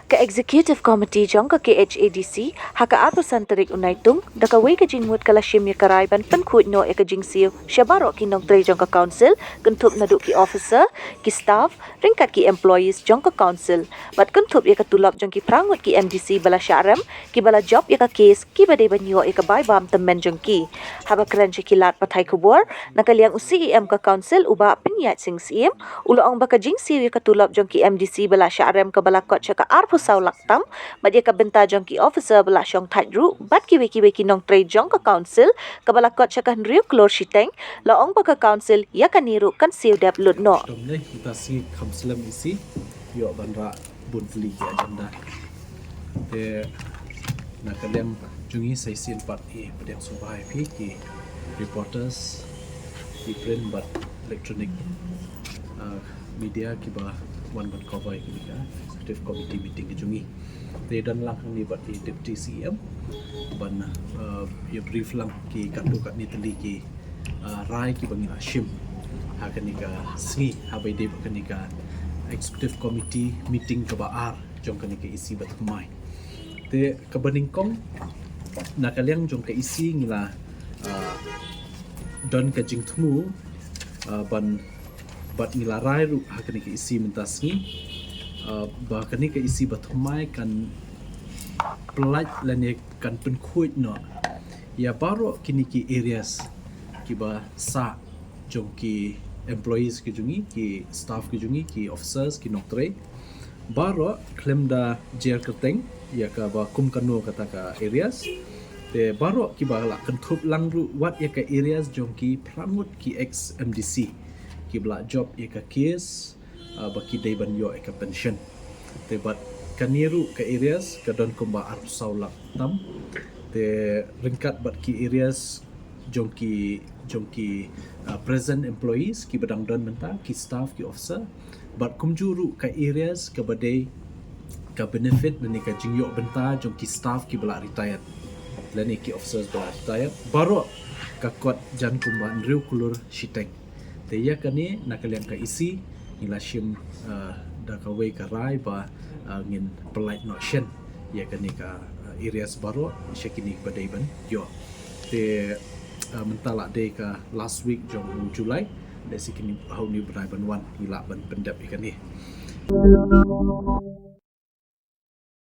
Ka-Executive Committee jong ka KHADC, haka ato santarik unaitung, dakaway ka jingmut kala shim ya karaiban pankut no eka jingsiyo, siya baro kinong tre jong ka council, kuntup na du ki officer, ki staff, ringkat ki employees jong ka council, bat kuntup ya katulap jong ki prangut ki MDC bala syarem, ki bala job ya ka case, ki badai banyo ya ka baybam temen jong ki. Haba keren siya kilat patay kubor, nakaliang UCEM ka council uba pinyat sing CM, ulo ang baka jingsiyo ya katulap jong ki MDC bala syarem ka balakot siya ka arpo saw laktam, madya ka benta jong ki officer bala syong tadru, bat kiwi-kiwi kinong trade jong ka council, kabalakot siya kan riu klor shiteng, laong baka council ya kaniru kan siw dep ludno. Domne kita si kamslam isi, yo bandra bunfli ki agenda. Te nakaliang jungi saisil part e pedang subai pi ki reporters di print but electronic media ki ba one but cover ki ka executive committee meeting ki jungi. Te dan lang ni bat di deputy CM ban ya brief lang ki katu kat ni teli ki rai ki bangin ashim hakanika sni habai de hakanika executive committee meeting ka baar jong kanika isi bat kumai te kabaningkong nakaliang jong ka isi ngila don ka jingtmu ban bat ngila rai ru hakanika isi mentasni ba kanika isi bat kumai kan pelat lane kan penkuit no ya baro kiniki areas kiba sa jong ki employees ki jungi ki staff ki jungi ki officers ki noktre baro claim da jer keteng ya ka ba kum kanu kata ka areas te baro ki ba la kentup langru wat ya ka areas jong ki pramut ki ex MDC ki bla job ya ka case ba ki dai ban yo ka pension te bat kaniru ka areas ka don kumba arsaulak tam te ringkat bat ki areas jong ki present employees ki badang don menta ki staff ki officer but kumjuru ka areas ka badai ka benefit dan ka jingyo benta jong ki staff ki bala retired dan ki officers bala retired baro ka kot jan kumban riu kulur shiteng te ya kani nakaliang ka isi ila shim da ka way ka rai ba ngin polite no shen ya kani ka areas baro shekini badai ban yo te mentala day ka last week jong July dari sikini hau ni berai ban wan ila ban pendap ikan ni